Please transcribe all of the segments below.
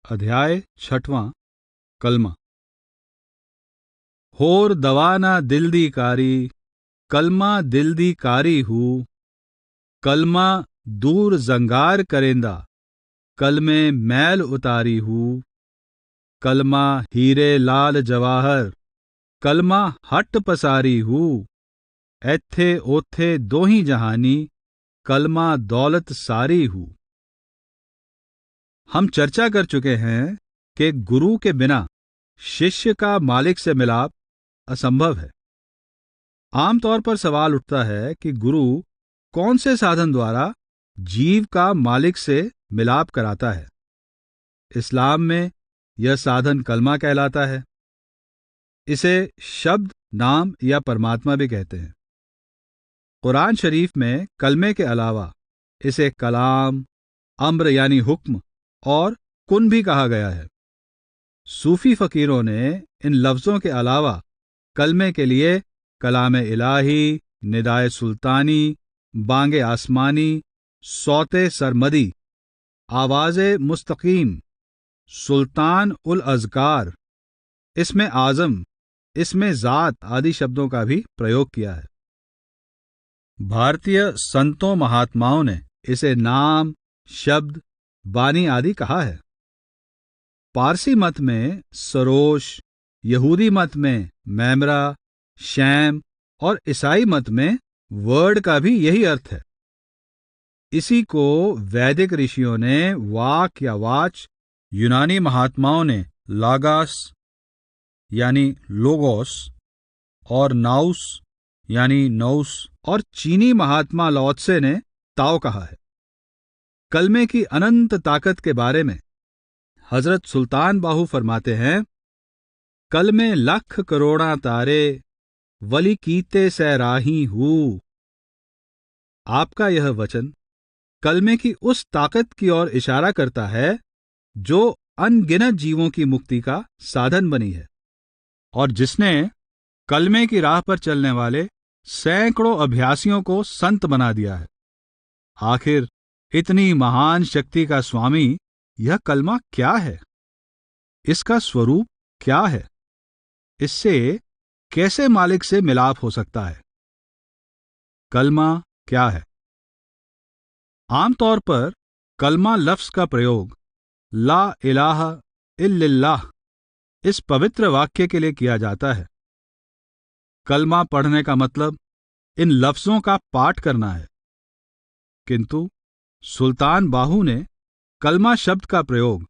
अध्याय 6वां कलमा। होर दवाना दिल दी कारी, कलमा दिल दी कारी हूँ। कलमा दूर जंगार करेंदा, कलमे मैल उतारी हूँ। कलमा हीरे लाल जवाहर, कलमा हट पसारी हूँ। एथे ओथे दोही जहानी, कलमा दौलत सारी हूँ। हम चर्चा कर चुके हैं कि गुरु के बिना शिष्य का मालिक से मिलाप असंभव है। आमतौर पर सवाल उठता है कि गुरु कौन से साधन द्वारा जीव का मालिक से मिलाप कराता है। इस्लाम में यह साधन कलमा कहलाता है। इसे शब्द, नाम या परमात्मा भी कहते हैं। कुरान शरीफ में कलमे के अलावा इसे कलाम, अम्र यानी हुक्म और कुन भी कहा गया है। सूफी फकीरों ने इन लफ्जों के अलावा कलमे के लिए कलाम इलाही, निदाए सुल्तानी, बांगे आसमानी, सौते सरमदी, आवाज़े मुस्तकीम, सुल्तान उल अज़कार, इसमें आज़म, इसमें ज़ात आदि शब्दों का भी प्रयोग किया है। भारतीय संतों महात्माओं ने इसे नाम, शब्द, बानी आदि कहा है। पारसी मत में सरोश, यहूदी मत में मैमरा, शैम और ईसाई मत में वर्ड का भी यही अर्थ है। इसी को वैदिक ऋषियों ने वाक या वाच, यूनानी महात्माओं ने लागास यानी लोगोस और नाउस यानी नौस और चीनी महात्मा लाओत्से ने ताओ कहा है। कलमे की अनंत ताकत के बारे में हजरत सुल्तान बाहू फरमाते हैं, कलमे लख करोड़ा तारे, वली कीते सैराही हूँ। आपका यह वचन कलमे की उस ताकत की ओर इशारा करता है जो अनगिनत जीवों की मुक्ति का साधन बनी है और जिसने कलमे की राह पर चलने वाले सैकड़ों अभ्यासियों को संत बना दिया है। आखिर इतनी महान शक्ति का स्वामी यह कलमा क्या है? इसका स्वरूप क्या है? इससे कैसे मालिक से मिलाप हो सकता है? कलमा क्या है? आमतौर पर कलमा लफ्ज का प्रयोग ला इलाहा इल्लल्लाह इस पवित्र वाक्य के लिए किया जाता है। कलमा पढ़ने का मतलब इन लफ्जों का पाठ करना है, किंतु सुल्तान बाहू ने कलमा शब्द का प्रयोग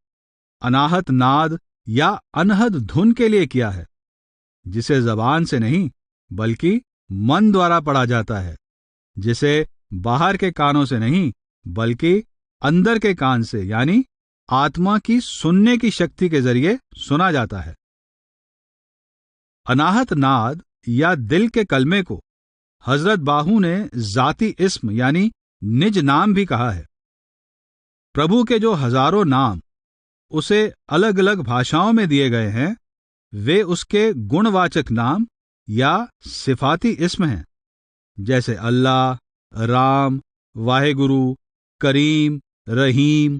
अनाहत नाद या अनहद धुन के लिए किया है, जिसे जबान से नहीं बल्कि मन द्वारा पढ़ा जाता है, जिसे बाहर के कानों से नहीं बल्कि अंदर के कान से यानी आत्मा की सुनने की शक्ति के जरिए सुना जाता है। अनाहत नाद या दिल के कलमे को हजरत बाहू ने जाती इस्म यानी निज नाम भी कहा है। प्रभु के जो हजारों नाम उसे अलग अलग भाषाओं में दिए गए हैं, वे उसके गुणवाचक नाम या सिफाती इस्म हैं, जैसे अल्लाह, राम, वाहेगुरु, करीम, रहीम,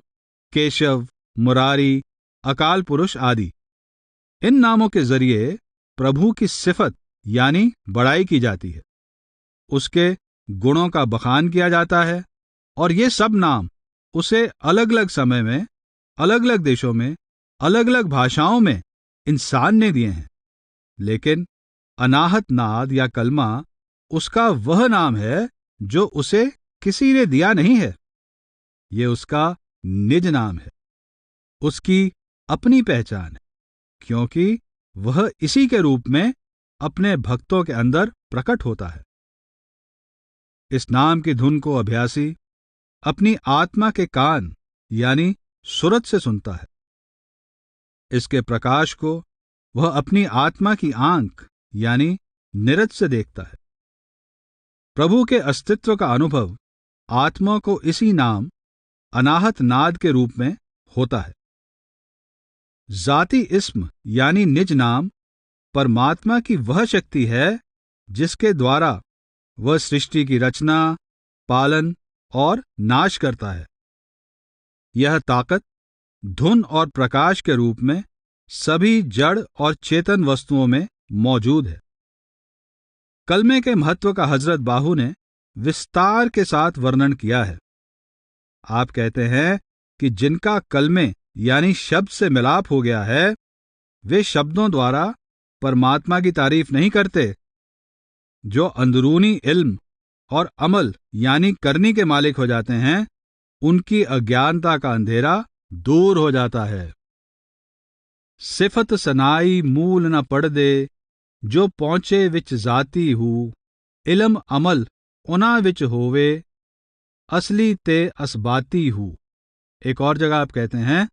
केशव, मुरारी, अकाल पुरुष आदि। इन नामों के जरिए प्रभु की सिफत यानी बड़ाई की जाती है, उसके गुणों का बखान किया जाता है और ये सब नाम उसे अलग अलग समय में, अलग अलग देशों में, अलग अलग भाषाओं में इंसान ने दिए हैं। लेकिन अनाहत नाद या कलमा उसका वह नाम है जो उसे किसी ने दिया नहीं है। ये उसका निज नाम है, उसकी अपनी पहचान है, क्योंकि वह इसी के रूप में अपने भक्तों के अंदर प्रकट होता है। इस नाम की धुन को अभ्यासी अपनी आत्मा के कान यानी सुरत से सुनता है। इसके प्रकाश को वह अपनी आत्मा की आंख यानी निरत से देखता है। प्रभु के अस्तित्व का अनुभव आत्मा को इसी नाम अनाहत नाद के रूप में होता है। जाती इस्म यानी निज नाम परमात्मा की वह शक्ति है जिसके द्वारा वह सृष्टि की रचना, पालन और नाश करता है। यह ताकत धुन और प्रकाश के रूप में सभी जड़ और चेतन वस्तुओं में मौजूद है। कलमे के महत्व का हजरत बाहू ने विस्तार के साथ वर्णन किया है। आप कहते हैं कि जिनका कलमे यानी शब्द से मिलाप हो गया है, वे शब्दों द्वारा परमात्मा की तारीफ नहीं करते। जो अंदरूनी इल्म और अमल यानी करनी के मालिक हो जाते हैं, उनकी अज्ञानता का अंधेरा दूर हो जाता है। सिफत सनाई मूल न पड़ दे, जो पहुंचे विच जाती हूँ, इल्म अमल उना विच होवे, असली ते असबाती हूँ। एक और जगह आप कहते हैं,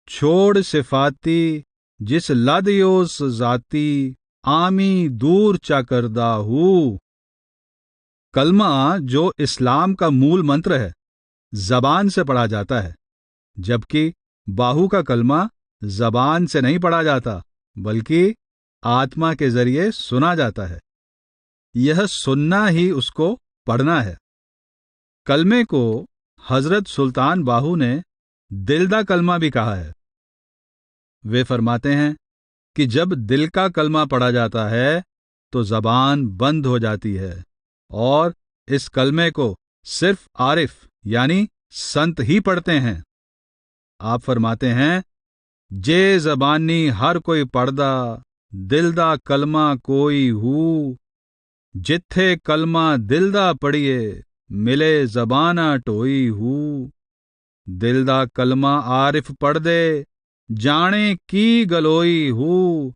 छोड़ सिफाती जिस लद योस जाती, आमी दूर चा करदा हूँ। कलमा जो इस्लाम का मूल मंत्र है, जबान से पढ़ा जाता है, जबकि बाहू का कलमा जबान से नहीं पढ़ा जाता, बल्कि आत्मा के जरिए सुना जाता है। यह सुनना ही उसको पढ़ना है। कलमे को हजरत सुल्तान बाहू ने दिलदा कलमा भी कहा है। वे फरमाते हैं कि जब दिल का कलमा पढ़ा जाता है तो जबान बंद हो जाती है, और इस कलमे को सिर्फ आरिफ यानी संत ही पढ़ते हैं। आप फरमाते हैं, जे जबानी हर कोई पढ़दा, दिलदा कलमा कोई हू, जिथे कलमा दिलदा पढ़िए, मिले जबाना टोई हू। दिलदा कलमा आरिफ पढ़ दे, जाने की गलोई हू,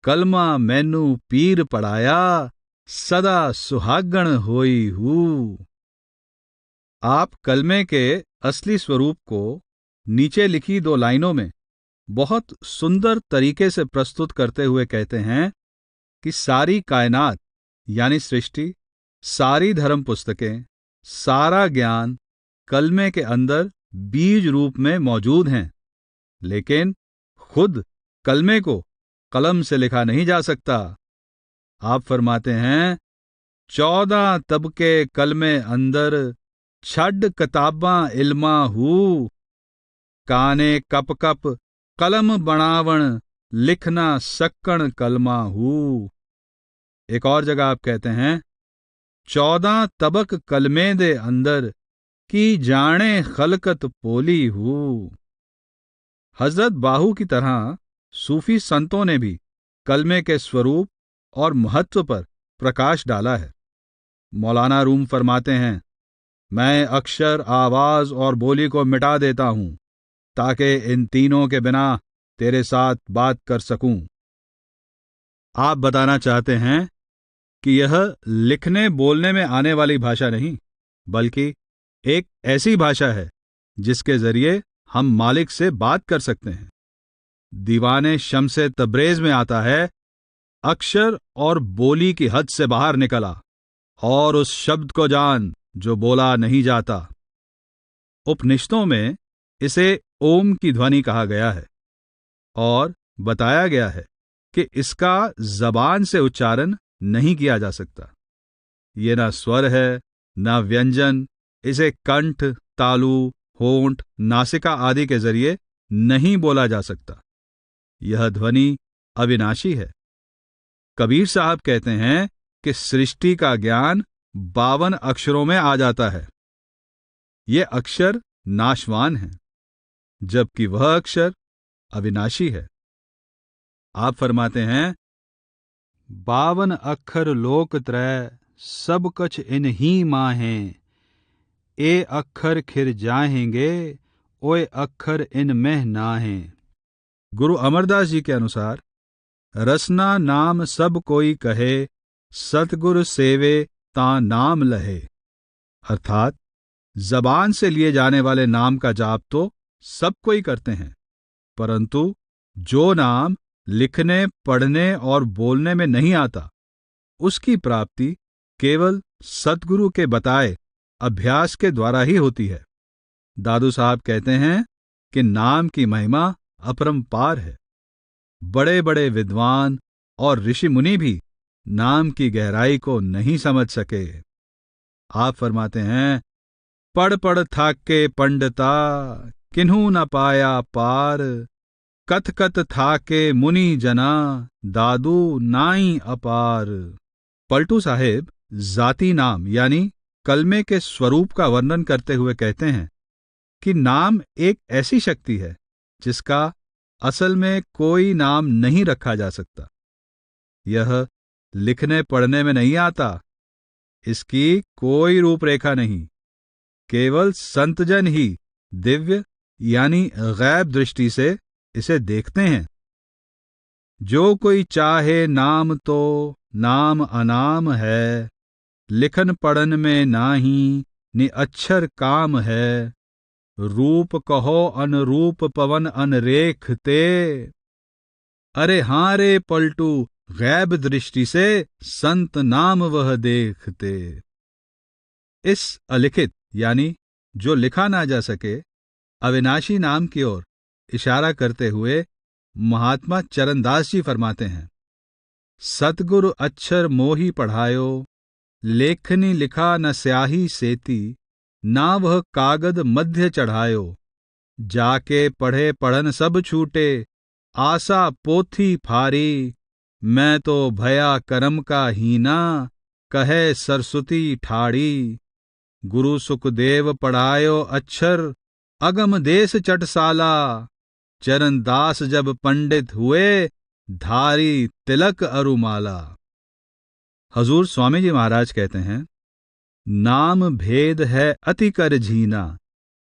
कलमा मैनू पीर पढ़ाया, सदा सुहागण होई हू। आप कलमे के असली स्वरूप को नीचे लिखी 2 लाइनों में बहुत सुंदर तरीके से प्रस्तुत करते हुए कहते हैं कि सारी कायनात यानी सृष्टि, सारी धर्म पुस्तकें, सारा ज्ञान कलमे के अंदर बीज रूप में मौजूद हैं, लेकिन खुद कलमे को कलम से लिखा नहीं जा सकता। आप फरमाते हैं, 14 तबके कलमे अंदर, छड किताबां इल्मा हू, काने कप कप कलम बनावण, लिखना सक्कण कलमा हू। एक और जगह आप कहते हैं, 14 तबक कलमे दे अंदर, की जाने खलकत पोली हू। हजरत बाहू की तरह सूफी संतों ने भी कलमे के स्वरूप और महत्व पर प्रकाश डाला है। मौलाना रूम फरमाते हैं, मैं अक्षर, आवाज और बोली को मिटा देता हूं, ताकि इन तीनों के बिना तेरे साथ बात कर सकूं। आप बताना चाहते हैं कि यह लिखने बोलने में आने वाली भाषा नहीं, बल्कि एक ऐसी भाषा है जिसके जरिए हम मालिक से बात कर सकते हैं। दीवाने शम्से तब्रेज में आता है, अक्षर और बोली की हद से बाहर निकला, और उस शब्द को जान जो बोला नहीं जाता। उपनिषदों में इसे ओम की ध्वनि कहा गया है, और बताया गया है कि इसका जबान से उच्चारण नहीं किया जा सकता। ये ना स्वर है, ना व्यंजन। इसे कंठ, तालु, होंठ, नासिका आदि के जरिए नहीं बोला जा सकता। यह ध्वनि अविनाशी है। कबीर साहब कहते हैं कि सृष्टि का ज्ञान 52 अक्षरों में आ जाता है। ये अक्षर नाशवान हैं, जबकि वह अक्षर अविनाशी है। आप फरमाते हैं, 52 अक्षर लोक त्रय, सब कछ इन्हीं माहें, ए अक्षर खिर जाएंगे, ओए अक्षर इनमें नाहें। गुरु अमरदास जी के अनुसार, रसना नाम सब कोई कहे, सतगुरु सेवे ता नाम लहे। अर्थात जबान से लिए जाने वाले नाम का जाप तो सब कोई करते हैं, परंतु जो नाम लिखने, पढ़ने और बोलने में नहीं आता, उसकी प्राप्ति केवल सतगुरु के बताए अभ्यास के द्वारा ही होती है। दादू साहब कहते हैं कि नाम की महिमा अपरंपार है। बड़े बड़े विद्वान और ऋषि मुनि भी नाम की गहराई को नहीं समझ सके। आप फरमाते हैं, पढ़ पढ़ थाके पंडिता, किन्हू न पाया पार। कथ कथ था के मुनि जना, दादू नाई अपार। पलटू साहेब जाति नाम यानी कलमे के स्वरूप का वर्णन करते हुए कहते हैं कि नाम एक ऐसी शक्ति है जिसका असल में कोई नाम नहीं रखा जा सकता। यह लिखने पढ़ने में नहीं आता, इसकी कोई रूपरेखा नहीं, केवल संतजन ही दिव्य यानी गैब दृष्टि से इसे देखते हैं। जो कोई चाहे नाम तो नाम अनाम है, लिखन पढ़न में नाही नि अक्षर काम है। रूप कहो अनुरूप पवन अनरेखते। अरे हां रे पलटू, गैब दृष्टि से संत नाम वह देखते। इस अलिखित यानी जो लिखा ना जा सके अविनाशी नाम की ओर इशारा करते हुए महात्मा चरणदास जी फरमाते हैं, सतगुरु अक्षर मोही पढ़ायो, लेखनी लिखा न स्याही सेती। ना वह कागद मध्य चढ़ायो, जाके पढ़े पढ़न सब छूटे। आशा पोथी फारी, मैं तो भया करम का हीना। कहे सरस्वती ठाड़ी, गुरु सुखदेव पढ़ायो अक्षर। अगम देश चटसाला, चरणदास जब पंडित हुए। धारी तिलक अरुमाला। हजूर स्वामी जी महाराज कहते हैं, नाम भेद है अति कर झीना।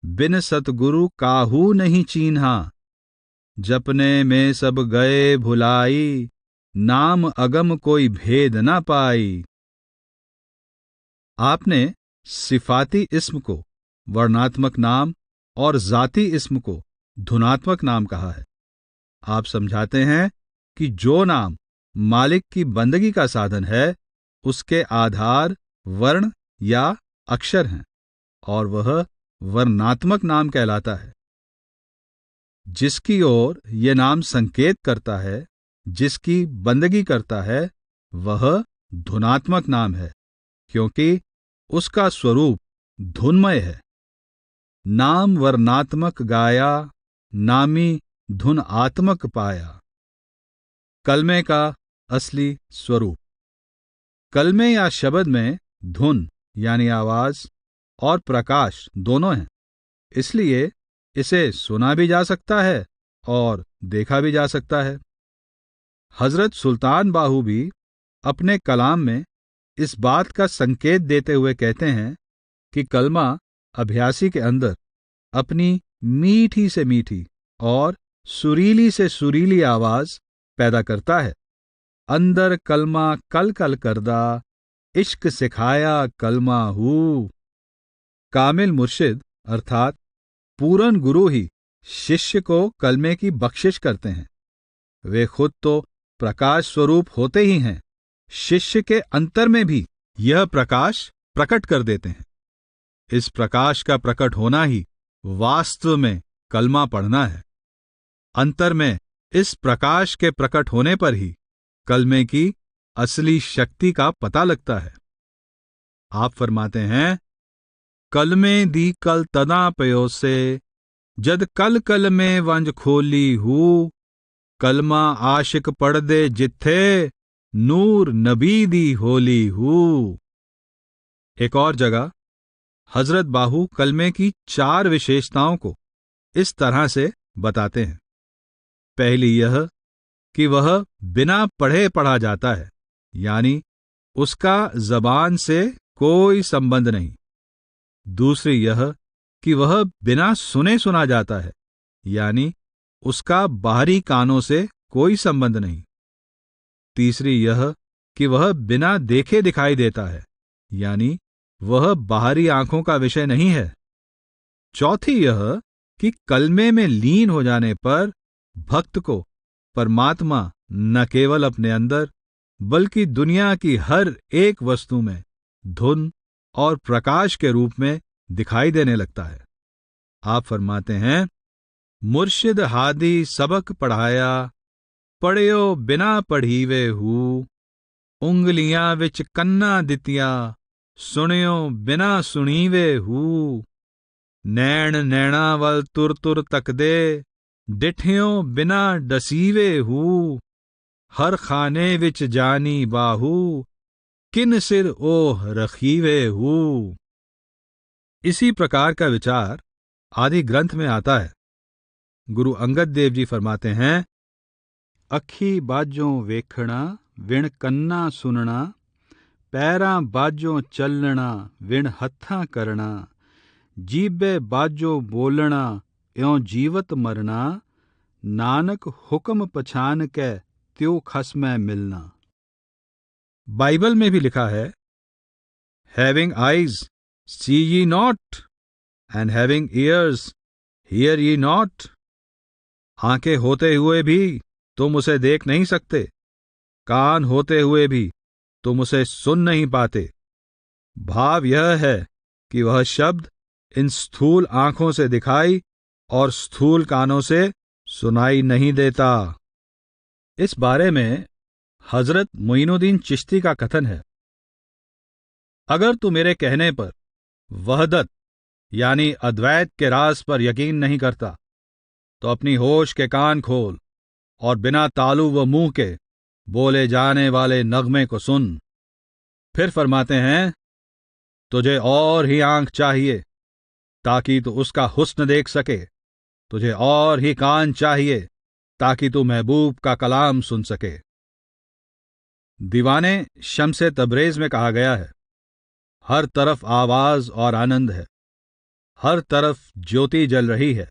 बिन सतगुरु काहू नहीं चीन्हा। जपने में सब गए भुलाई, नाम अगम कोई भेद ना पाई। आपने सिफाती इस्म को वर्णात्मक नाम और जाति इस्म को धुनात्मक नाम कहा है। आप समझाते हैं कि जो नाम मालिक की बंदगी का साधन है, उसके आधार वर्ण या अक्षर हैं और वह वर्णात्मक नाम कहलाता है। जिसकी ओर यह नाम संकेत करता है, जिसकी बंदगी करता है, वह धुनात्मक नाम है, क्योंकि उसका स्वरूप धुनमय है। नाम वर्णात्मक गाया, नामी धुन आत्मक पाया। कलमे का असली स्वरूप। कलमे या शब्द में धुन यानी आवाज और प्रकाश दोनों हैं, इसलिए इसे सुना भी जा सकता है और देखा भी जा सकता है। हजरत सुल्तान बाहू भी अपने कलाम में इस बात का संकेत देते हुए कहते हैं कि कलमा अभ्यासी के अंदर अपनी मीठी से मीठी और सुरीली से सुरीली आवाज पैदा करता है। अंदर कलमा कल कल करदा, इश्क सिखाया कलमा हू। कामिल मुर्शिद अर्थात पूरन गुरु ही शिष्य को कलमे की बख्शिश करते हैं। वे खुद तो प्रकाश स्वरूप होते ही हैं, शिष्य के अंतर में भी यह प्रकाश प्रकट कर देते हैं। इस प्रकाश का प्रकट होना ही वास्तव में कलमा पढ़ना है। अंतर में इस प्रकाश के प्रकट होने पर ही कलमे की असली शक्ति का पता लगता है। आप फरमाते हैं, कलमे दी कल तदा पयो से, जद कल कल में वंज खोली हूँ। कलमा आशिक पढ़ दे जिथे, नूर नबी दी होली हूँ। एक और जगह हजरत बाहू कलमे की 4 विशेषताओं को इस तरह से बताते हैं। पहली यह कि वह बिना पढ़े पढ़ा जाता है, यानी उसका जबान से कोई संबंध नहीं। दूसरी यह कि वह बिना सुने सुना जाता है, यानी उसका बाहरी कानों से कोई संबंध नहीं। तीसरी यह कि वह बिना देखे दिखाई देता है, यानी वह बाहरी आंखों का विषय नहीं है। चौथी यह कि कलमे में लीन हो जाने पर भक्त को परमात्मा न केवल अपने अंदर बल्कि दुनिया की हर एक वस्तु में धुन और प्रकाश के रूप में दिखाई देने लगता है। आप फरमाते हैं, मुर्शिद हादी सबक पढ़ाया, पढ़ियो बिना पढ़ीवे हूँ। उंगलियां विच कन्ना दितिया, सुनियो बिना सुनीवे हूँ। नैण नैणा वल तुर तुर तक दे, डिठियों बिना डसीवे हू, हर खाने विच जानी बाहू, किन सिर ओह रखीवे हू। इसी प्रकार का विचार आदि ग्रंथ में आता है। गुरु अंगद देव जी फरमाते हैं, अखी बाजों वेखना विण कन्ना सुनना, पैरां बाजों चलना विण हत्थां करना, जीबे बाजों बोलना यों जीवत मरना, नानक हुक्म पछान के त्यो खस में मिलना। बाइबल में भी लिखा है, having eyes see ye not, and having ears hear ye not। आंखें होते हुए भी तुम उसे देख नहीं सकते, कान होते हुए भी तुम उसे सुन नहीं पाते। भाव यह है कि वह शब्द इन स्थूल आंखों से दिखाई और स्थूल कानों से सुनाई नहीं देता। इस बारे में हजरत मोइनुद्दीन चिश्ती का कथन है, अगर तू मेरे कहने पर वहदत यानी अद्वैत के राज पर यकीन नहीं करता तो अपनी होश के कान खोल और बिना तालु व मुंह के बोले जाने वाले नगमे को सुन। फिर फरमाते हैं, तुझे और ही आंख चाहिए ताकि तू उसका हुस्न देख सके, तुझे और ही कान चाहिए ताकि तू महबूब का कलाम सुन सके। दीवाने शम्से तबरेज में कहा गया है, हर तरफ आवाज और आनंद है, हर तरफ ज्योति जल रही है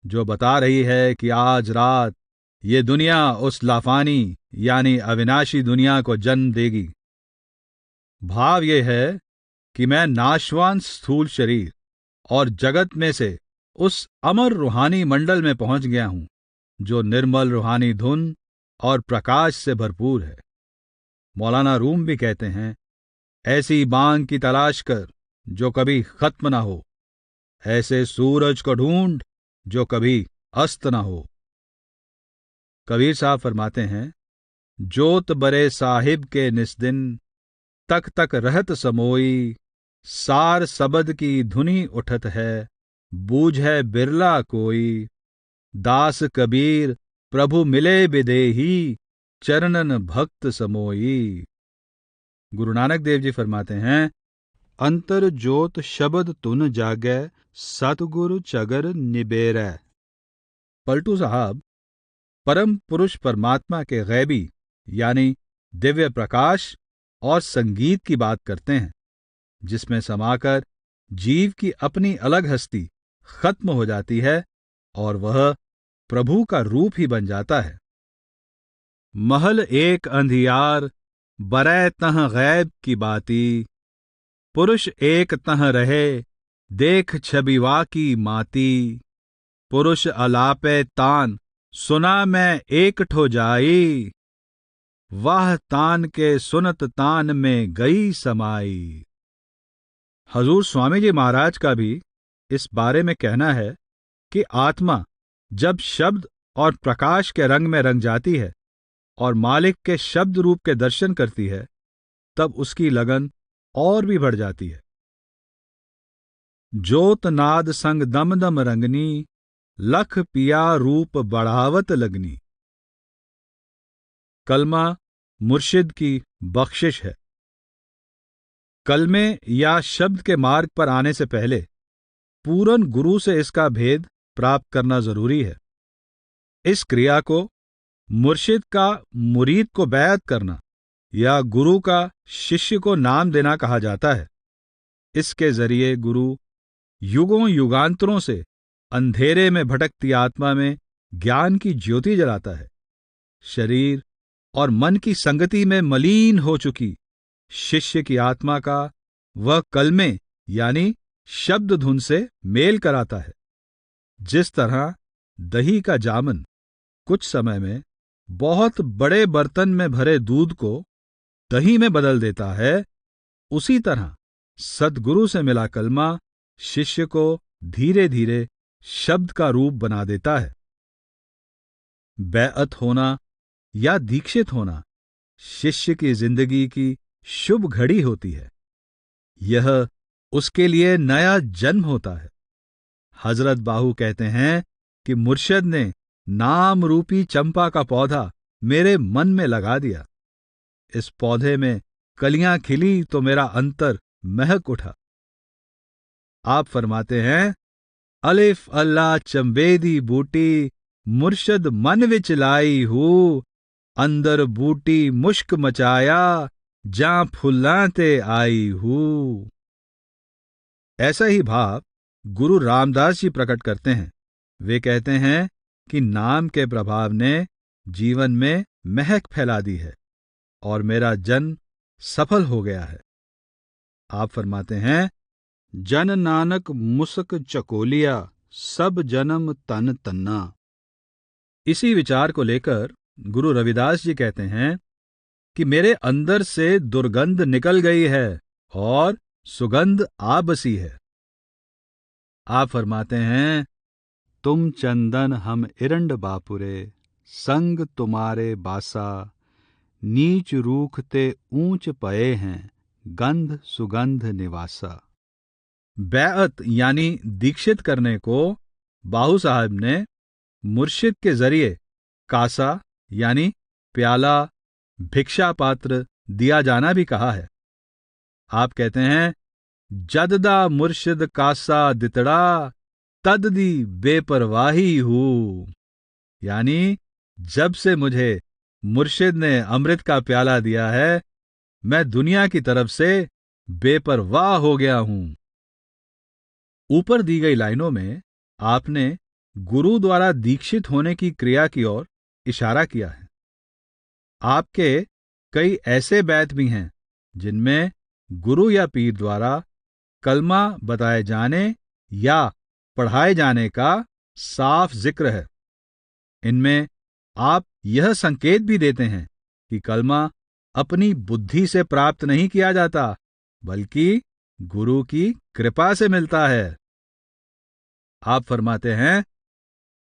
जो बता रही है कि आज रात ये दुनिया उस लाफानी यानी अविनाशी दुनिया को जन्म देगी। भाव ये है कि मैं नाशवान स्थूल शरीर और जगत में से उस अमर रूहानी मंडल में पहुंच गया हूं जो निर्मल रूहानी धुन और प्रकाश से भरपूर है। मौलाना रूम भी कहते हैं, ऐसी बांग की तलाश कर जो कभी खत्म ना हो, ऐसे सूरज को ढूंढ जो कभी अस्त ना हो। कबीर साहब फरमाते हैं, जोत बरे साहिब के निस्दिन, तक तक रहत समोई, सार सबद की धुनी उठत है, बूझ है बिरला कोई, दास कबीर प्रभु मिले बिदेही, चरणन भक्त समोई। गुरु नानक देव जी फरमाते हैं, अंतर जोत शबद तुन जागै, सतगुरु चगर निबेरै। पलटू साहब परम पुरुष परमात्मा के गैबी यानी दिव्य प्रकाश और संगीत की बात करते हैं, जिसमें समाकर जीव की अपनी अलग हस्ती खत्म हो जाती है और वह प्रभु का रूप ही बन जाता है। महल एक अंधियार बरै तह गैब की बाती, पुरुष एक तह रहे देख छबिवा की माती, पुरुष अलापे तान सुना मैं एक ठो जाई, वाह तान के सुनत तान में गई समाई। हजूर स्वामी जी महाराज का भी इस बारे में कहना है कि आत्मा जब शब्द और प्रकाश के रंग में रंग जाती है और मालिक के शब्द रूप के दर्शन करती है, तब उसकी लगन और भी बढ़ जाती है। जोत नाद संग दम दम रंगनी, लख पिया रूप बढ़ावत लगनी। कलमा मुर्शिद की बख्शिश है। कलमे या शब्द के मार्ग पर आने से पहले पूरन गुरु से इसका भेद प्राप्त करना जरूरी है। इस क्रिया को मुर्शिद का मुरीद को बैत करना या गुरु का शिष्य को नाम देना कहा जाता है। इसके जरिए गुरु युगों युगांतरों से अंधेरे में भटकती आत्मा में ज्ञान की ज्योति जलाता है। शरीर और मन की संगति में मलीन हो चुकी शिष्य की आत्मा का वह कलमे यानी शब्द धुन से मेल कराता है। जिस तरह दही का जामन कुछ समय में बहुत बड़े बर्तन में भरे दूध को दही में बदल देता है, उसी तरह सद्गुरु से मिला कलमा शिष्य को धीरे धीरे शब्द का रूप बना देता है। बैअत होना या दीक्षित होना शिष्य की जिंदगी की शुभ घड़ी होती है। यह उसके लिए नया जन्म होता है। हजरत बाहू कहते हैं कि मुर्शिद ने नाम रूपी चंपा का पौधा मेरे मन में लगा दिया। इस पौधे में कलियां खिली तो मेरा अंतर महक उठा। आप फरमाते हैं, अलिफ अल्लाह चंबेदी बूटी मुर्शद मन विच लाई हूं, अंदर बूटी मुश्क मचाया जां फुल्लां ते आई हूं। ऐसा ही भाव गुरु रामदास जी प्रकट करते हैं। वे कहते हैं कि नाम के प्रभाव ने जीवन में महक फैला दी है और मेरा जन्म सफल हो गया है। आप फरमाते हैं, जन नानक मुसक चकोलिया सब जन्म तन तन्ना। इसी विचार को लेकर गुरु रविदास जी कहते हैं कि मेरे अंदर से दुर्गंध निकल गई है और सुगंध आ बसी है। आप फरमाते हैं, तुम चंदन हम इरंड बापुरे, संग तुम्हारे बासा, नीच रूखते ऊंच पए हैं, गंध सुगंध निवासा। बैअत यानी दीक्षित करने को बाहू साहब ने मुर्शिद के जरिए कासा यानी प्याला, भिक्षा पात्र दिया जाना भी कहा है। आप कहते हैं, जददा मुर्शिद कासा दितड़ा, तददी बेपरवाही हूं। यानी जब से मुझे मुर्शिद ने अमृत का प्याला दिया है, मैं दुनिया की तरफ से बेपरवाह हो गया हूं। ऊपर दी गई लाइनों में आपने गुरु द्वारा दीक्षित होने की क्रिया की ओर इशारा किया है। आपके कई ऐसे बैत भी हैं जिनमें गुरु या पीर द्वारा कलमा बताए जाने या पढ़ाए जाने का साफ जिक्र है। इनमें आप यह संकेत भी देते हैं कि कलमा अपनी बुद्धि से प्राप्त नहीं किया जाता, बल्कि गुरु की कृपा से मिलता है। आप फरमाते हैं,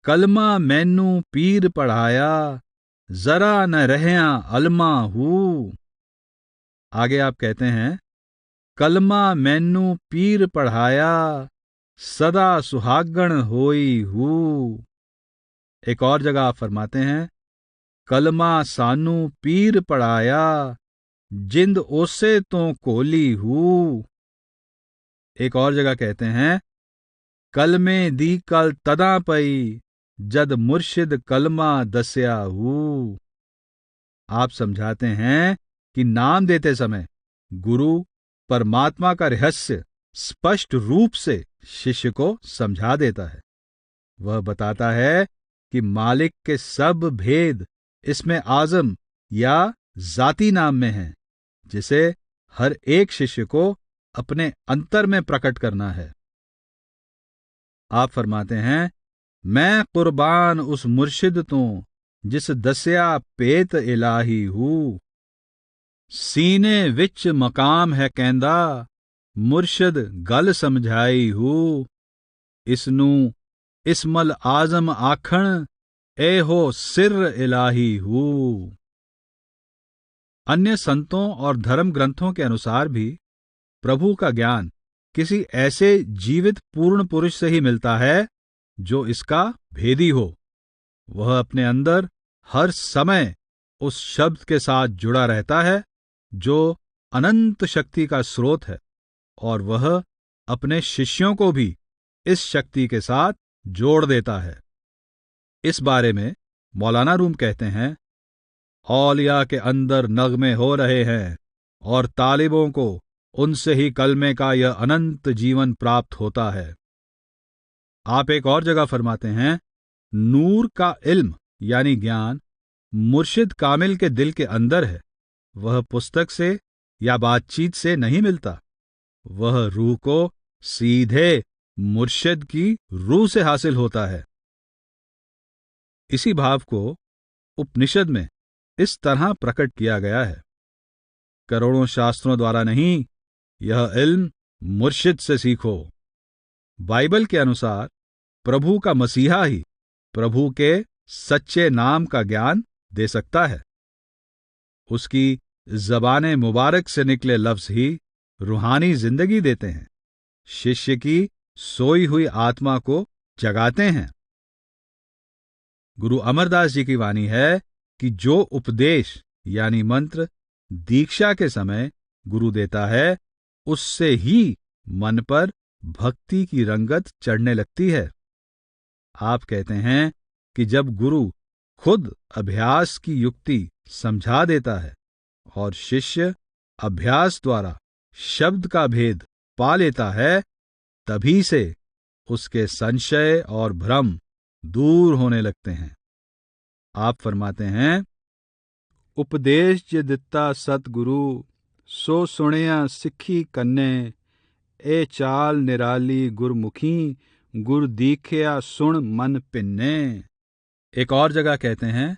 कलमा मैनू पीर पढ़ाया, जरा न रहया अलमा हूं। आगे आप कहते हैं, कलमा मैनू पीर पढ़ाया, सदा सुहागण होई हूं। एक और जगह आप फरमाते हैं, कलमा सानू पीर पढ़ाया, जिंद ओसे तो कोली हूं। एक और जगह कहते हैं, कलमे दी कल तदा पई, जद मुर्शिद कलमा दस्या हूं। आप समझाते हैं कि नाम देते समय गुरु परमात्मा का रहस्य स्पष्ट रूप से शिष्य को समझा देता है। वह बताता है कि मालिक के सब भेद इसमें आजम या जाती नाम में हैं, जिसे हर एक शिष्य को अपने अंतर में प्रकट करना है। आप फरमाते हैं, मैं कुर्बान उस मुर्शिद तो जिस दस्या पेत इलाही हूं। सीने विच मकाम है कहंदा, मुर्शिद गल समझाई हूं। इसनू इस्मल आजम आखण, ए हो सिर इलाही हूं। अन्य संतों और धर्म ग्रंथों के अनुसार भी प्रभु का ज्ञान किसी ऐसे जीवित पूर्ण पुरुष से ही मिलता है जो इसका भेदी हो। वह अपने अंदर हर समय उस शब्द के साथ जुड़ा रहता है जो अनंत शक्ति का स्रोत है, और वह अपने शिष्यों को भी इस शक्ति के साथ जोड़ देता है। इस बारे में मौलाना रूम कहते हैं, औलिया के अंदर नगमे हो रहे हैं और तालिबों को उनसे ही कलमे का यह अनंत जीवन प्राप्त होता है। आप एक और जगह फरमाते हैं, नूर का इल्म यानी ज्ञान मुर्शिद कामिल के दिल के अंदर है। वह पुस्तक से या बातचीत से नहीं मिलता, वह रूह को सीधे मुर्शिद की रूह से हासिल होता है। इसी भाव को उपनिषद में इस तरह प्रकट किया गया है, करोड़ों शास्त्रों द्वारा नहीं, यह इल्म मुर्शिद से सीखो। बाइबल के अनुसार प्रभु का मसीहा ही प्रभु के सच्चे नाम का ज्ञान दे सकता है। उसकी ज़बाने मुबारक से निकले लफ्ज ही रूहानी जिंदगी देते हैं। शिष्य की सोई हुई आत्मा को जगाते हैं। गुरु अमरदास जी की वाणी है कि जो उपदेश यानी मंत्र दीक्षा के समय गुरु देता है, उससे ही मन पर भक्ति की रंगत चढ़ने लगती है। आप कहते हैं कि जब गुरु खुद अभ्यास की युक्ति समझा देता है और शिष्य अभ्यास द्वारा शब्द का भेद पा लेता है, तभी से उसके संशय और भ्रम दूर होने लगते हैं। आप फरमाते हैं, उपदेश जे दिता सतगुरु, सो सुनिया सिखी कन्ने, ए चाल निराली गुरमुखी, गुर दीखिया सुन मन पिन्ने। एक और जगह कहते हैं,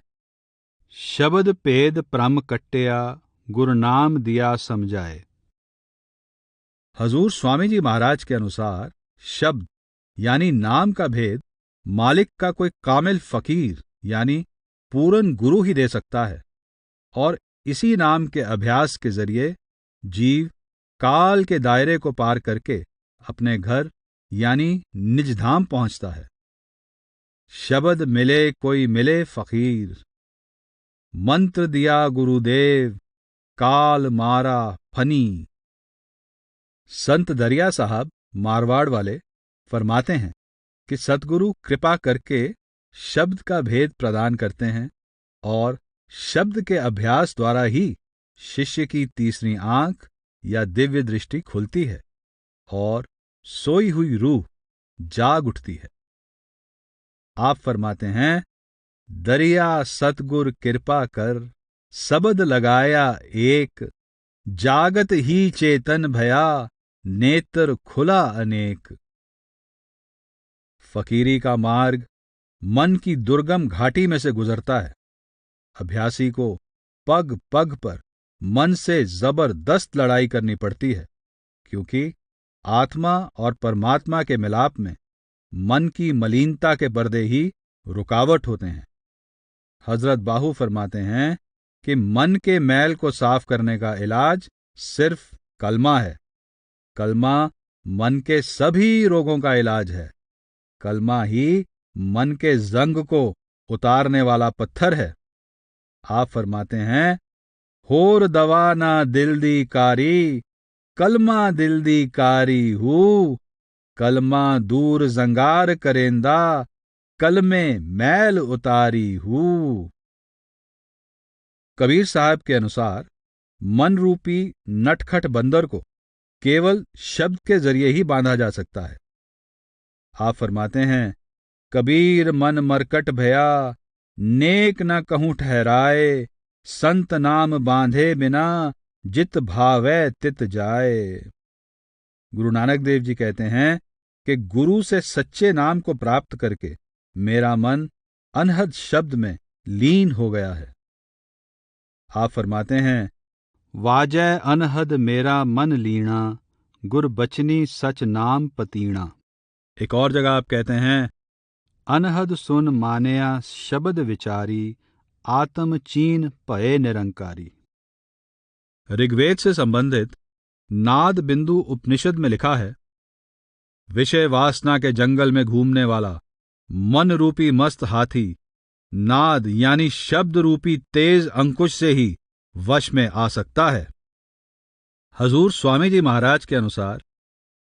शब्द भेद प्रम कट्टिया, गुरु नाम दिया समझाए। हजूर स्वामी जी महाराज के अनुसार शब्द यानी नाम का भेद मालिक का कोई कामिल फकीर यानी पूर्ण गुरु ही दे सकता है, और इसी नाम के अभ्यास के जरिए जीव काल के दायरे को पार करके अपने घर यानी निजधाम पहुंचता है। शब्द मिले कोई मिले फकीर, मंत्र दिया गुरुदेव, काल मारा फनी। संत दरिया साहब मारवाड़ वाले फरमाते हैं कि सतगुरु कृपा करके शब्द का भेद प्रदान करते हैं और शब्द के अभ्यास द्वारा ही शिष्य की तीसरी आंख या दिव्य दृष्टि खुलती है और सोई हुई रूह जाग उठती है। आप फरमाते हैं, दरिया सतगुर कृपा कर, सबद लगाया एक, जागत ही चेतन भया, नेत्र खुला अनेक। फकीरी का मार्ग मन की दुर्गम घाटी में से गुजरता है। अभ्यासी को पग पग पर मन से जबरदस्त लड़ाई करनी पड़ती है, क्योंकि आत्मा और परमात्मा के मिलाप में मन की मलिनता के पर्दे ही रुकावट होते हैं। हजरत बाहू फरमाते हैं कि मन के मैल को साफ करने का इलाज सिर्फ कलमा है। कलमा मन के सभी रोगों का इलाज है। कलमा ही मन के जंग को उतारने वाला पत्थर है। आप फरमाते हैं, होर दवा ना दिल दी कारी, कलमा दिल दी कारी हूँ, कलमा दूर जंगार करेंदा, कलमे मैल उतारी हूँ। कबीर साहब के अनुसार मन रूपी नटखट बंदर को केवल शब्द के जरिए ही बांधा जा सकता है। आप फरमाते हैं, कबीर मन मरकट भया, नेक न कहूं ठहराए, संत नाम बांधे बिना, जित भावै तित जाए। गुरु नानक देव जी कहते हैं कि गुरु से सच्चे नाम को प्राप्त करके मेरा मन अनहद शब्द में लीन हो गया है। आप फरमाते हैं, वाजै अनहद मेरा मन लीणा, गुर बचनी सच नाम पतीणा। एक और जगह आप कहते हैं, अनहद सुन मानया शब्द विचारी, आत्म चीन भये निरंकारी। ऋग्वेद से संबंधित नाद बिंदु उपनिषद में लिखा है, विषय वासना के जंगल में घूमने वाला मन रूपी मस्त हाथी नाद यानी शब्द रूपी तेज अंकुश से ही वश में आ सकता है। हजूर स्वामी जी महाराज के अनुसार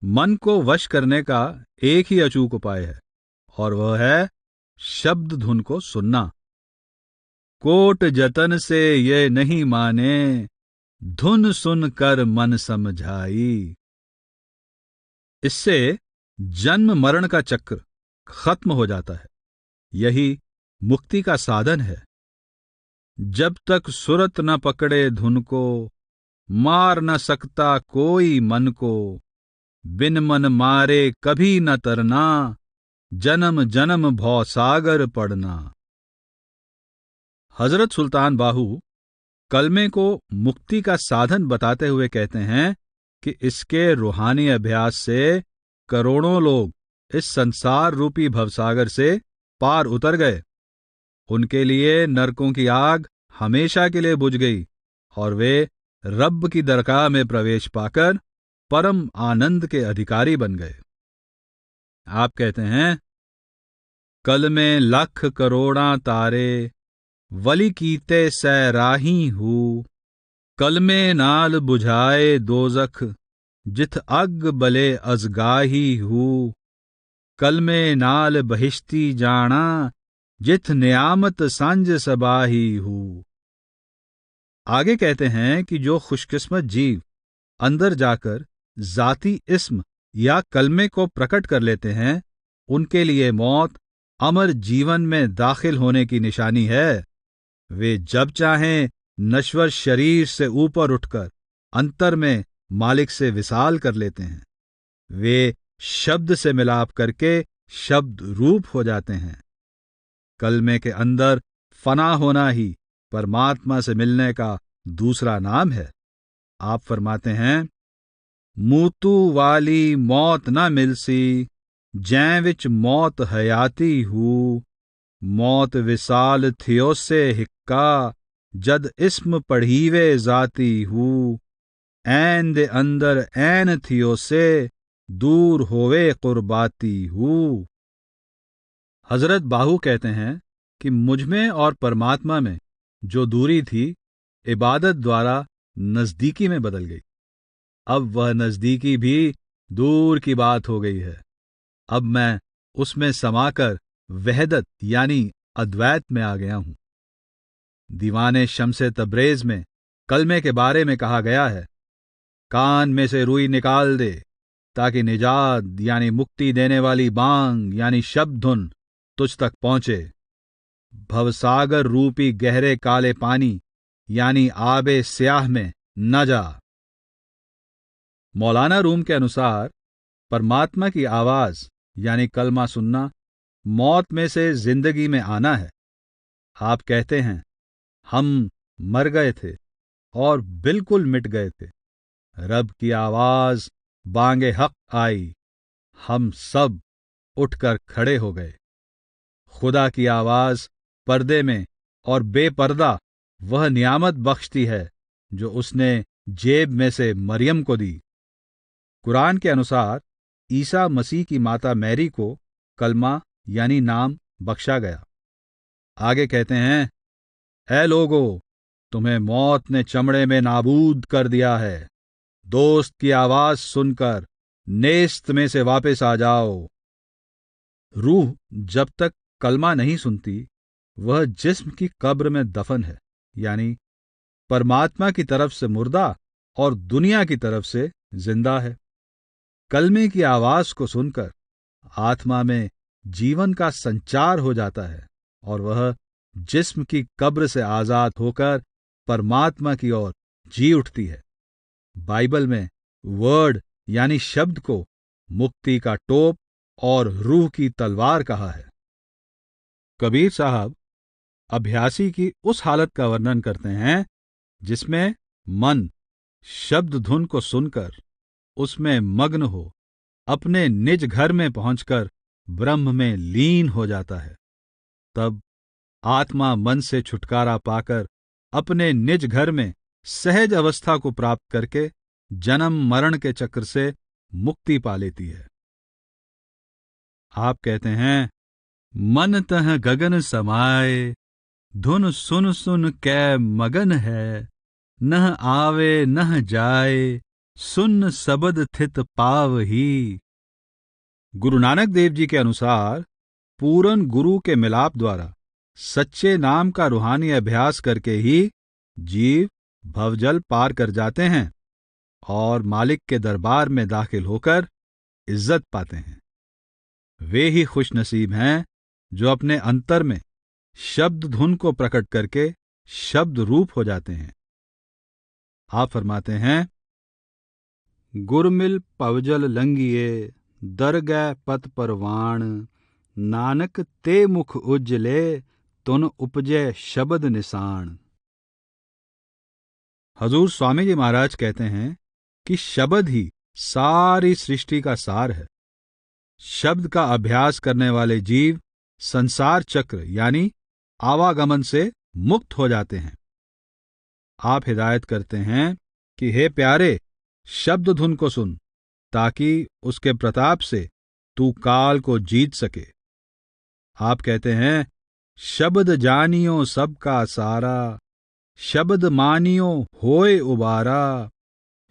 मन को वश करने का एक ही अचूक उपाय है, और वह है शब्द धुन को सुनना। कोट जतन से ये नहीं माने, धुन सुनकर मन समझाई। इससे जन्म मरण का चक्र खत्म हो जाता है। यही मुक्ति का साधन है। जब तक सुरत न पकड़े धुन को, मार न सकता कोई मन को, बिन मन मारे कभी न तरना, जन्म जन्म भव सागर पड़ना। हजरत सुल्तान बाहू कलमे को मुक्ति का साधन बताते हुए कहते हैं कि इसके रूहानी अभ्यास से करोड़ों लोग इस संसार रूपी भवसागर से पार उतर गए। उनके लिए नरकों की आग हमेशा के लिए बुझ गई और वे रब की दरगाह में प्रवेश पाकर परम आनंद के अधिकारी बन गए। आप कहते हैं, कल में लख करोड़ा तारे, वली कीते सैराही हूँ। कल में नाल बुझाए दोजख, जिथ अग बले अजगाही हूँ। कल में नाल बहिश्ती जाना, जिथ नियामत सांझ सबाही हूँ। आगे कहते हैं कि जो खुशकिस्मत जीव अंदर जाकर जाती इस्म या कलमे को प्रकट कर लेते हैं, उनके लिए मौत अमर जीवन में दाखिल होने की निशानी है। वे जब चाहें नश्वर शरीर से ऊपर उठकर अंतर में मालिक से विसाल कर लेते हैं। वे शब्द से मिलाप करके शब्द रूप हो जाते हैं। कलमे के अंदर फना होना ही परमात्मा से मिलने का दूसरा नाम है। आप फरमाते हैं, मूतू वाली मौत ना मिलसी, जै विच मौत हयाती हूँ। मौत विसाल थियो से हिक्का, जद इस्म पढ़ीवे जाती हूँ। ऐन दे अंदर ऐन थियो से, दूर होवे कुर्बाती हूँ। हजरत बाहू कहते हैं कि मुझमें और परमात्मा में जो दूरी थी, इबादत द्वारा नजदीकी में बदल गई। अब वह नजदीकी भी दूर की बात हो गई है। अब मैं उसमें समाकर वहदत यानी अद्वैत में आ गया हूं। दीवाने शम्से तब्रेज में कलमे के बारे में कहा गया है, कान में से रुई निकाल दे ताकि निजात यानी मुक्ति देने वाली बांग यानी शब्द धुन तुझ तक पहुंचे। भवसागर रूपी गहरे काले पानी यानी आबे स्याह में न जा। मौलाना रूम के अनुसार परमात्मा की आवाज यानी कलमा सुनना मौत में से जिंदगी में आना है। आप कहते हैं, हम मर गए थे और बिल्कुल मिट गए थे। रब की आवाज बांगे हक आई, हम सब उठकर खड़े हो गए। खुदा की आवाज पर्दे में और बेपर्दा वह नियामत बख्शती है जो उसने जेब में से मरियम को दी। कुरान के अनुसार ईसा मसीह की माता मैरी को कलमा यानी नाम बख्शा गया। आगे कहते हैं, ऐ लोगो, तुम्हें मौत ने चमड़े में नाबूद कर दिया है। दोस्त की आवाज सुनकर नेस्त में से वापस आ जाओ। रूह जब तक कलमा नहीं सुनती, वह जिस्म की कब्र में दफन है, यानी परमात्मा की तरफ से मुर्दा और दुनिया की तरफ से जिंदा है। कलमे की आवाज को सुनकर आत्मा में जीवन का संचार हो जाता है और वह जिस्म की कब्र से आजाद होकर परमात्मा की ओर जी उठती है। बाइबल में वर्ड यानी शब्द को मुक्ति का टोप और रूह की तलवार कहा है। कबीर साहब अभ्यासी की उस हालत का वर्णन करते हैं जिसमें मन शब्द धुन को सुनकर उसमें मग्न हो अपने निज घर में पहुंचकर ब्रह्म में लीन हो जाता है। तब आत्मा मन से छुटकारा पाकर अपने निज घर में सहज अवस्था को प्राप्त करके जन्म मरण के चक्र से मुक्ति पा लेती है। आप कहते हैं, मन तह गगन समाए, धुन सुन सुन कै मगन है। नह आवे नह जाए, सुन सबद थित पाव ही। गुरु नानक देव जी के अनुसार पूरन गुरु के मिलाप द्वारा सच्चे नाम का रूहानी अभ्यास करके ही जीव भवजल पार कर जाते हैं और मालिक के दरबार में दाखिल होकर इज्जत पाते हैं। वे ही खुश नसीब हैं जो अपने अंतर में शब्द धुन को प्रकट करके शब्द रूप हो जाते हैं। आप फरमाते हैं, गुरमिल पवजल लंगिए, दरगह पत परवाण। नानक ते मुख उज्जले, तुन उपजे शब्द निशान। हजूर स्वामी जी महाराज कहते हैं कि शब्द ही सारी सृष्टि का सार है। शब्द का अभ्यास करने वाले जीव संसार चक्र यानी आवागमन से मुक्त हो जाते हैं। आप हिदायत करते हैं कि हे प्यारे, शब्द धुन को सुन ताकि उसके प्रताप से तू काल को जीत सके। आप कहते हैं, शब्द जानियो सबका सारा, शब्द मानियो होए उबारा,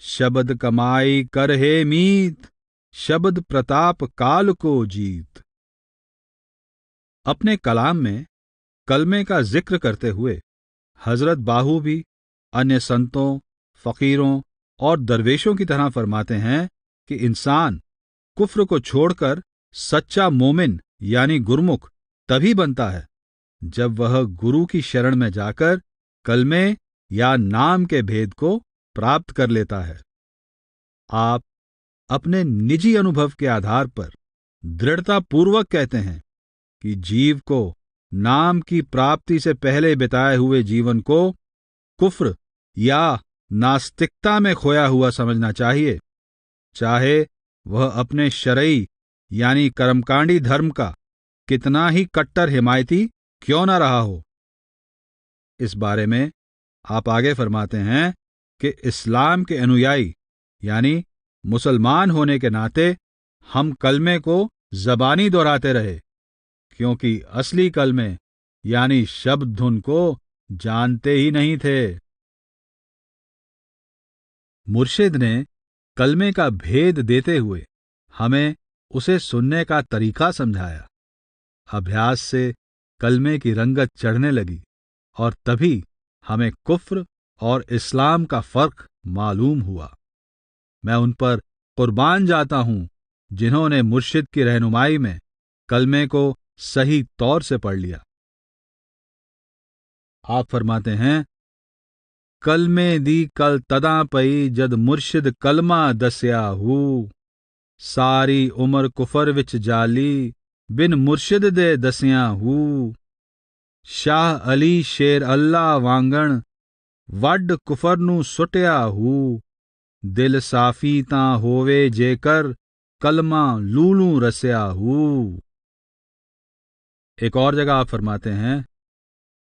शब्द कमाई कर हे मीत, शब्द प्रताप काल को जीत। अपने कलाम में कलमे का जिक्र करते हुए हजरत बाहू भी अन्य संतों, फकीरों और दरवेशों की तरह फरमाते हैं कि इंसान कुफ्र को छोड़कर सच्चा मोमिन यानी गुरमुख तभी बनता है जब वह गुरु की शरण में जाकर कलमे या नाम के भेद को प्राप्त कर लेता है। आप अपने निजी अनुभव के आधार पर दृढ़तापूर्वक कहते हैं कि जीव को नाम की प्राप्ति से पहले बिताए हुए जीवन को कुफ्र या नास्तिकता में खोया हुआ समझना चाहिए, चाहे वह अपने शरई यानी कर्मकांडी धर्म का कितना ही कट्टर हिमायती क्यों न रहा हो। इस बारे में आप आगे फरमाते हैं कि इस्लाम के अनुयायी यानी मुसलमान होने के नाते हम कलमे को जबानी दोहराते रहे, क्योंकि असली कलमे यानी शब्द धुन को जानते ही नहीं थे। मुर्शिद ने कलमे का भेद देते हुए हमें उसे सुनने का तरीका समझाया। अभ्यास से कलमे की रंगत चढ़ने लगी और तभी हमें कुफ्र और इस्लाम का फर्क मालूम हुआ। मैं उन पर कुर्बान जाता हूं जिन्होंने मुर्शिद की रहनुमाई में कलमे को सही तौर से पढ़ लिया। आप फरमाते हैं, कलमे दी कल तदा पई जद मुर्शिद कलमा दस्या हूं, सारी उमर कुफर विच जाली बिन मुर्शिद दे दसिया हूं, शाह अली शेर अल्लाह वांगण वड कुफर नू सुटिया हूं, दिल साफी तां होवे जेकर कलमा लूलू रसिया हूं। एक और जगह आप फरमाते हैं,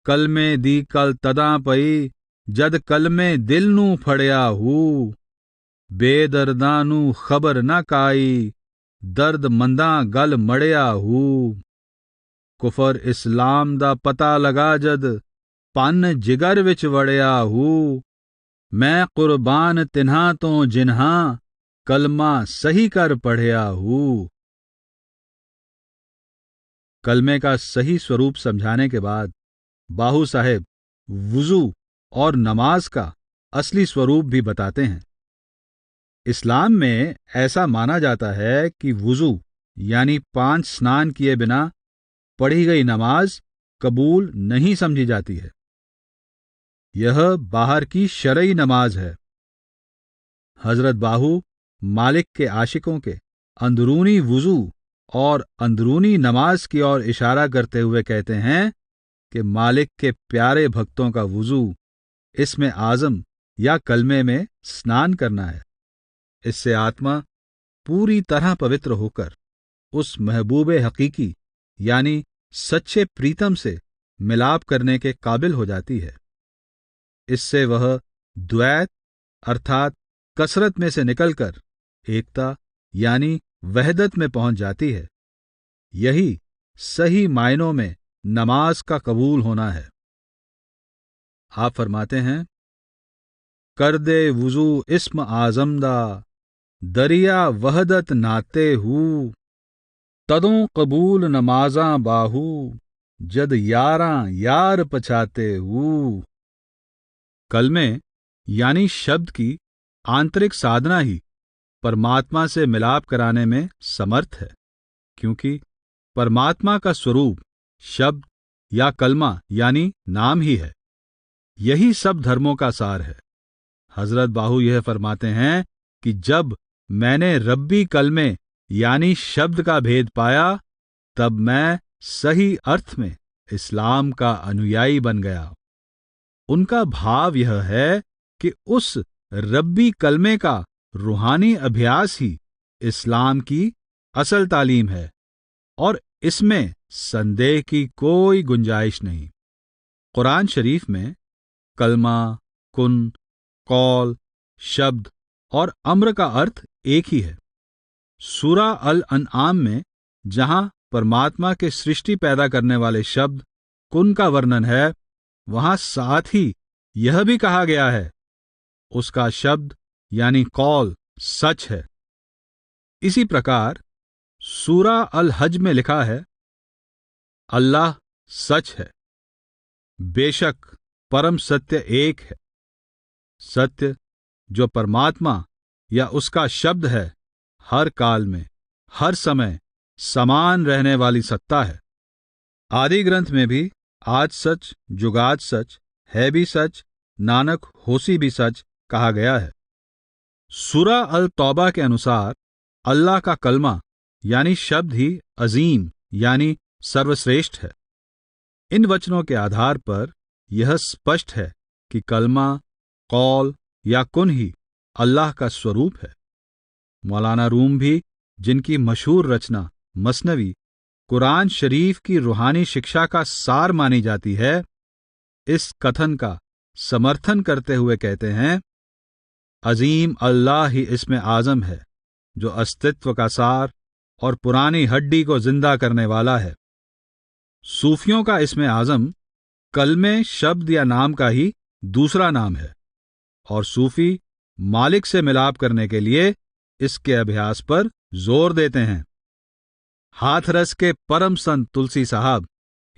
कलमे दी कल तदा पई जद कलमे दिल नू फड़िया हूं, बेदर्दां नू खबर न काई दर्द मंदां गल मड़िया हूं, कुफर इस्लाम दा पता लगा जद पन जिगर विच वड़िया हूं, मैं कुर्बान तिन्हां तो जिन्हां कलमा सही कर पढ़िया हूं। कलमे का सही स्वरूप समझाने के बाद बाहू साहेब वुजू और नमाज का असली स्वरूप भी बताते हैं। इस्लाम में ऐसा माना जाता है कि वुजू यानी 5 स्नान किए बिना पढ़ी गई नमाज कबूल नहीं समझी जाती है। यह बाहर की शरई नमाज है। हजरत बाहू मालिक के आशिकों के अंदरूनी वुजू और अंदरूनी नमाज की ओर इशारा करते हुए कहते हैं कि मालिक के प्यारे भक्तों का वुजू इसमें आज़म या कलमे में स्नान करना है। इससे आत्मा पूरी तरह पवित्र होकर उस महबूबे हकीकी यानी सच्चे प्रीतम से मिलाप करने के काबिल हो जाती है। इससे वह द्वैत अर्थात कसरत में से निकलकर एकता यानी वहदत में पहुंच जाती है। यही सही मायनों में नमाज का कबूल होना है। आप फरमाते हैं, कर दे वुजू इस्म आजमदा दरिया वहदत नाते हूं, तदों कबूल नमाजां बाहू जद यारां यार पछाते हूं। कलमे यानी शब्द की आंतरिक साधना ही परमात्मा से मिलाप कराने में समर्थ है, क्योंकि परमात्मा का स्वरूप शब्द या कलमा यानी नाम ही है। यही सब धर्मों का सार है। हजरत बाहू यह फरमाते हैं कि जब मैंने रब्बी कलमे यानी शब्द का भेद पाया, तब मैं सही अर्थ में इस्लाम का अनुयायी बन गया। उनका भाव यह है कि उस रब्बी कलमे का रूहानी अभ्यास ही इस्लाम की असल तालीम है और इसमें संदेह की कोई गुंजाइश नहीं। कुरान शरीफ में कलमा, कुन, कौल, शब्द और अम्र का अर्थ एक ही है। सूरा अल अनआम में जहां परमात्मा के सृष्टि पैदा करने वाले शब्द कुन का वर्णन है, वहां साथ ही यह भी कहा गया है उसका शब्द यानी कौल सच है। इसी प्रकार सूरा अल हज में लिखा है, अल्लाह सच है, बेशक परम सत्य एक है। सत्य जो परमात्मा या उसका शब्द है, हर काल में हर समय समान रहने वाली सत्ता है। आदि ग्रंथ में भी आज सच, जुगाद सच, है भी सच, नानक होसी भी सच कहा गया है। सूरा अल तौबा के अनुसार अल्लाह का कलमा यानी शब्द ही अजीम यानी सर्वश्रेष्ठ है। इन वचनों के आधार पर यह स्पष्ट है कि कलमा, कौल या कुन ही अल्लाह का स्वरूप है। मौलाना रूम भी, जिनकी मशहूर रचना मसनवी कुरान शरीफ की रूहानी शिक्षा का सार मानी जाती है, इस कथन का समर्थन करते हुए कहते हैं, अजीम अल्लाह ही इसमें आजम है जो अस्तित्व का सार और पुरानी हड्डी को जिंदा करने वाला है। सूफियों का इसमें आजम कलमे शब्द या नाम का ही दूसरा नाम है और सूफी मालिक से मिलाप करने के लिए इसके अभ्यास पर जोर देते हैं। हाथरस के परम संत तुलसी साहब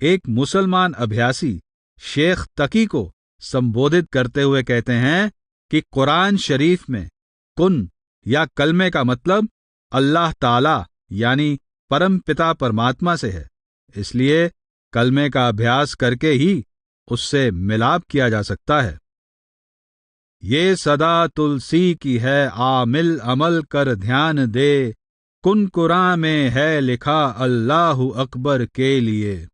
एक मुसलमान अभ्यासी शेख तकी को संबोधित करते हुए कहते हैं कि कुरान शरीफ में कुन या कलमे का मतलब अल्लाह ताला यानी परम पिता परमात्मा से है, इसलिए कलमे का अभ्यास करके ही उससे मिलाप किया जा सकता है। ये सदा तुलसी की है, आमिल अमल कर ध्यान दे, कुन कुरान में है लिखा अल्लाहु अकबर के लिए।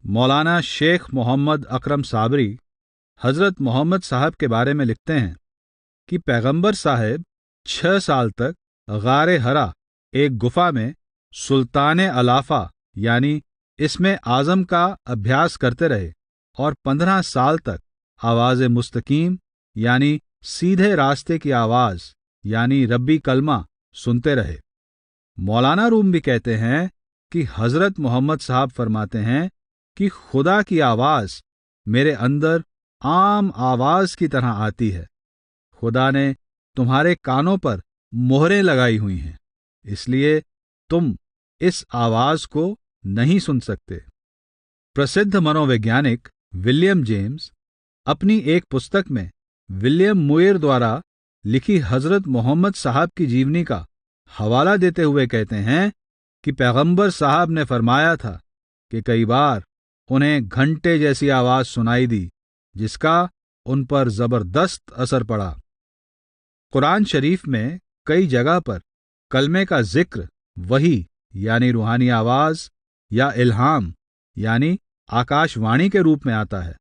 मौलाना शेख मोहम्मद अकरम साबरी हजरत मोहम्मद साहब के बारे में लिखते हैं कि पैगंबर साहब 6 साल तक गारे हरा एक गुफा में सुल्ताने अलाफा यानी इसमें आजम का अभ्यास करते रहे और 15 साल तक आवाज़ मुस्तकीम यानी सीधे रास्ते की आवाज यानी रब्बी कलमा सुनते रहे। मौलाना रूम भी कहते हैं कि हजरत मोहम्मद साहब फरमाते हैं कि खुदा की आवाज मेरे अंदर आम आवाज की तरह आती है। खुदा ने तुम्हारे कानों पर मोहरें लगाई हुई हैं, इसलिए तुम इस आवाज को नहीं सुन सकते। प्रसिद्ध मनोवैज्ञानिक विलियम जेम्स अपनी एक पुस्तक में विलियम मुयर द्वारा लिखी हजरत मोहम्मद साहब की जीवनी का हवाला देते हुए कहते हैं कि पैगंबर साहब ने फरमाया था कि कई बार उन्हें घंटे जैसी आवाज सुनाई दी जिसका उन पर जबरदस्त असर पड़ा। कुरान शरीफ में कई जगह पर कलमे का जिक्र वही यानी रूहानी आवाज या इल्हाम यानी आकाशवाणी के रूप में आता है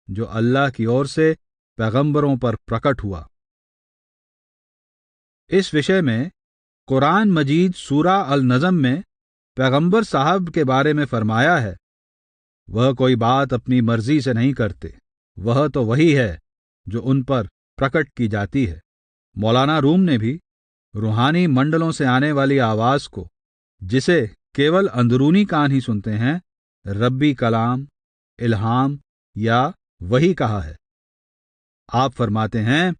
जो अल्लाह की ओर से पैगंबरों पर प्रकट हुआ। इस विषय में कुरान मजीद सूरा अल नज़म में पैगंबर साहब के बारे में फरमाया है, वह कोई बात अपनी मर्जी से नहीं करते, वह तो वही है जो उन पर प्रकट की जाती है। मौलाना रूम ने भी रूहानी मंडलों से आने वाली आवाज को, जिसे केवल अंदरूनी कान ही सुनते हैं, रब्बी कलाम, इल्हाम या वही कहा है। आप फरमाते हैं,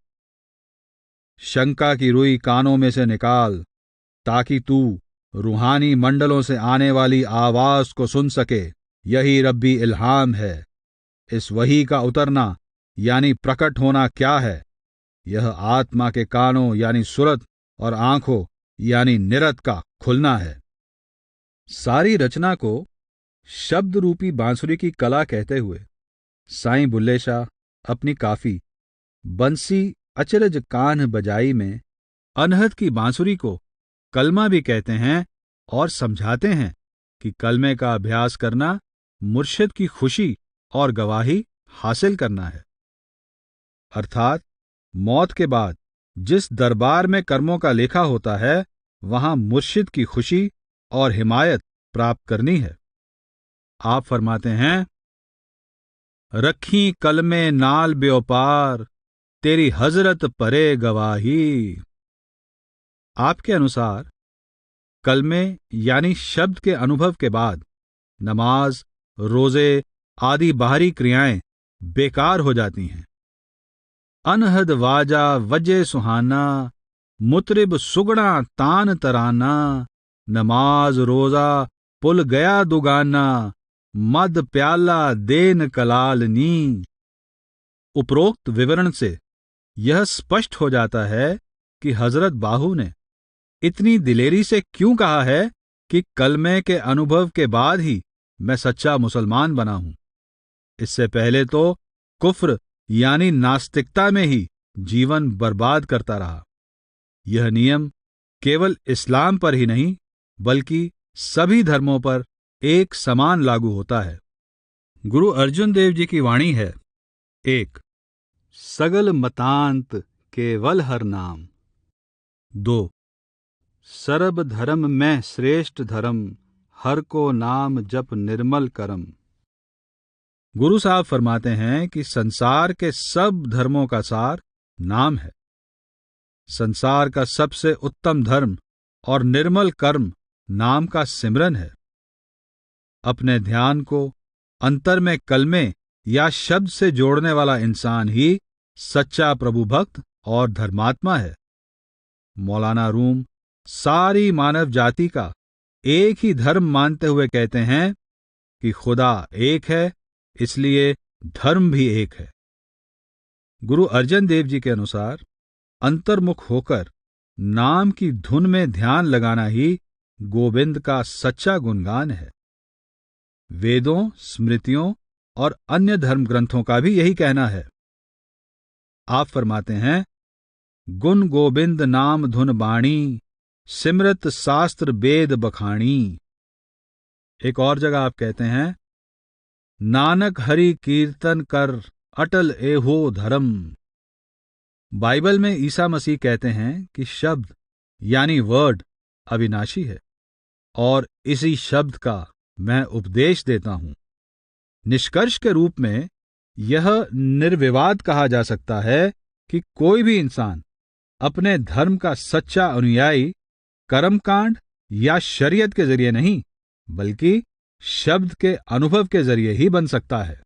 शंका की रुई कानों में से निकाल ताकि तू रूहानी मंडलों से आने वाली आवाज को सुन सके, यही रब्बी इल्हाम है। इस वही का उतरना यानी प्रकट होना क्या है? यह आत्मा के कानों यानी सुरत और आंखों यानी निरत का खुलना है। सारी रचना को शब्द रूपी बांसुरी की कला कहते हुए साईं बुल्ले शाह अपनी काफी बंसी अचरज कान्ह बजाई में अनहद की बांसुरी को कलमा भी कहते हैं और समझाते हैं कि कलमे का अभ्यास करना मुर्शिद की खुशी और गवाही हासिल करना है। अर्थात मौत के बाद जिस दरबार में कर्मों का लेखा होता है, वहां मुर्शिद की खुशी और हिमायत प्राप्त करनी है। आप फरमाते हैं, रखी कलमे नाल ब्योपार, तेरी हजरत परे गवाही। आपके अनुसार कलमे यानी शब्द के अनुभव के बाद नमाज, रोजे आदि बाहरी क्रियाएं बेकार हो जाती हैं। अनहद वाजा वजे सुहाना, मुतरिब सुगड़ा तान तराना, नमाज रोजा पुल गया दुगाना, मद प्याला देन कलाल नी। उपरोक्त विवरण से यह स्पष्ट हो जाता है कि हजरत बाहू ने इतनी दिलेरी से क्यों कहा है कि कलमे के अनुभव के बाद ही मैं सच्चा मुसलमान बना हूं। इससे पहले तो कुफ्र यानी नास्तिकता में ही जीवन बर्बाद करता रहा। यह नियम केवल इस्लाम पर ही नहीं बल्कि सभी धर्मों पर एक समान लागू होता है। गुरु अर्जुन देव जी की वाणी है। 1. सगल मतांत केवल हर नाम। 2. सर्ब धर्म में श्रेष्ठ धर्म, हर को नाम जप निर्मल करम। गुरु साहब फरमाते हैं कि संसार के सब धर्मों का सार नाम है। संसार का सबसे उत्तम धर्म और निर्मल कर्म नाम का सिमरन है। अपने ध्यान को अंतर में कलमे या शब्द से जोड़ने वाला इंसान ही सच्चा प्रभु भक्त और धर्मात्मा है। मौलाना रूम सारी मानव जाति का एक ही धर्म मानते हुए कहते हैं कि खुदा एक है, इसलिए धर्म भी एक है। गुरु अर्जन देव जी के अनुसार अंतर्मुख होकर नाम की धुन में ध्यान लगाना ही गोविंद का सच्चा गुणगान है। वेदों, स्मृतियों और अन्य धर्म ग्रंथों का भी यही कहना है। आप फरमाते हैं, गुण गोविंद नाम धुन बाणी, सिमरत शास्त्र वेद बखाणी। एक और जगह आप कहते हैं, नानक हरि कीर्तन कर अटल एहो धर्म। बाइबल में ईसा मसीह कहते हैं कि शब्द यानी वर्ड अविनाशी है और इसी शब्द का मैं उपदेश देता हूं। निष्कर्ष के रूप में यह निर्विवाद कहा जा सकता है कि कोई भी इंसान अपने धर्म का सच्चा अनुयायी कर्मकांड या शरीयत के जरिए नहीं बल्कि शब्द के अनुभव के जरिए ही बन सकता है।